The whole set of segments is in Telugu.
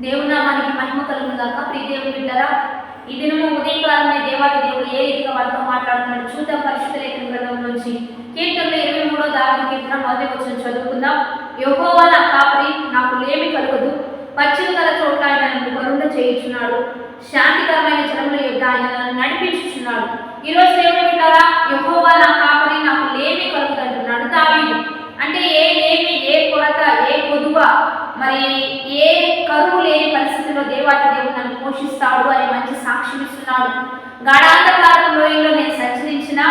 దేవుని నామానికి మహిమ కలుగును గాక. ప్రియ దేవుని బిడ్డలారా, ఈ దినము ఉదయకాలమే దేవాది దేవుడు ఏ రీతిగా వారితో మాట్లాడుతున్నాడు చూద్దాం. పరిశుద్ధ లేఖన గ్రంథం నుంచి కీర్తనలో 23వ దావీదు కీర్తన 1వ వచనం చదువుకుందాం. యెహోవా నా కాపరి, నాకు లేమి కలుగదు. పచ్చిక గల చోట్ల ఆయన నన్ను కరుణ చేయుచున్నాడు. శాంతికరమైన జలముల యొద్ద ఆయన నన్ను నడిపించుచున్నాడు. ఈరోజు దేవుని బిడ్డలారా, యెహోవా నా కాపరి, నాకు లేమి కలుగదు అంటున్నాడు దావీదు. అంటే ఏ లేమి, ఏ కొరత, ఏ కొదువ, మరి ఏ కరువు లేని పరిస్థితిలో దేవాటి దేవుడు నన్ను పోషిస్తాడు అనే మంచి సాక్ష్యం ఇస్తున్నాడు. గాఢాంధకార లోయలో నేను సంచరించిన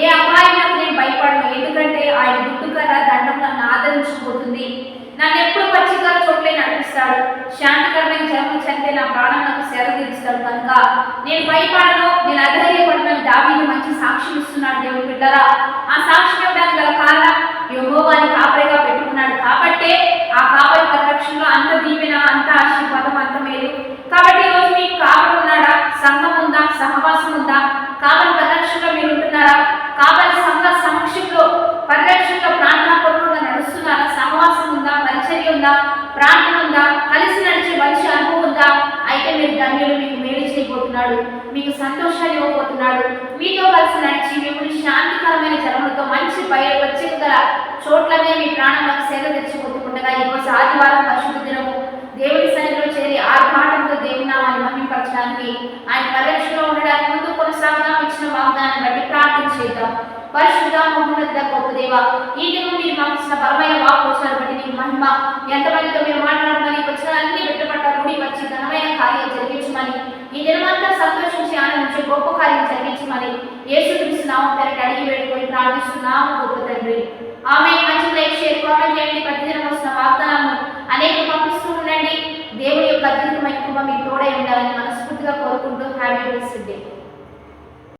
ఏ అపాయాలకు నేను భయపడను, ఎందుకంటే ఆయన గుట్టుకర్ర దండం నన్ను ఆదరించిపోతుంది. నన్ను ఎప్పుడు పచ్చిగా చోట్లే నడిపిస్తాడు. శాంతికరమైన జలముల చెంతే నా ప్రాణం నాకు సేద తీరుస్తాడు. కనుక నేను భయపడను, నేను అధైర్యపడను. దావీదు మంచి సాక్ష్యం ఇస్తున్నాడు. దేవుని బిడ్డలారా, ఆ సాక్ష్యం ఇవ్వడానికి గల కారణం యెహోవాని కాపరిగా పెట్టుకున్నాడు కాబట్టే ఆ కాపరి పరిరక్షణలో అంత దీవెన, అంత ఆశీర్వాదం, అంత మేలు. కాబట్టి ఈరోజు మీకు కాపరి ఉన్నాడా? సంఘం ఉందా? సహవాసం ఉందా? కాపరి పరిరక్షణలో మీరు ఉంటున్నారా? కాపరి సంఘ సమక్షంలో పరిరక్షణలో ప్రార్థన పూర్వకంగా నడుస్తున్నారా? సహవాసం ఉందా? పరిచర్య ఉందా? ప్రార్థన ఉందా? కలిసి నడిచే మంచి అనుభవం ఉందా? అయితే మీరు ధన్యులు. మీకు మేలు చేయబోతున్నాడు, మీకు సంతోషాన్ని ఇవ్వబోతున్నాడు. మీతో కలిసి నడిచి మిమ్మల్ని శాంతికరమైన జలములతో మంచి పచ్చిక గల చోట్లనే మీ ప్రాణాలకు సేద తెచ్చిపోతుండగా ఈరోజు ఆదివారం పరిశుద్ధ దినము దేవుని సన్నిధిలో చేరి ఆర్భాటంతో దేవుని నామాన్ని మహింపరచడానికి, ఆయన పరిరక్షణలో ఉండడానికి ముందు కొనసాగుదాం. ఇచ్చిన వాగ్దానాన్ని బట్టి ప్రార్థన చేద్దాం. పరిశుద్ధ మహోన్నత గొప్ప దేవ, ఈ దినం మీరు మాకు ఇచ్చిన బలమైన వాక్యోచనాలు బట్టి నీకు మహిమ. ఎంతమందితో మీరు మాట్లాడమని వచ్చిన అన్ని బిడ్డపట్ల కూడి వచ్చి ఘనమైన కార్యం జరిగించమని, ఈ దినమంతా సంతోషించి ఆనందించే గొప్ప కార్యం జరిగించమని యేసుక్రీస్తు నామం పేరిట అడిగి వేడుకొని ప్రార్థిస్తున్నాము గొప్ప తండ్రి. ఆమె మంచి లైక్, షేర్, కామెంట్ చేయండి. ప్రతిదినం వస్తున్న వాగ్దానాలను అనేక పంపిస్తూ ఉండండి. దేవుని యొక్క అద్భుతమైన కృప మీకు తోడై ఉండాలని మనస్ఫూర్తిగా కోరుకుంటూ హ్యావ్ ఎ బ్లెస్డ్ డే.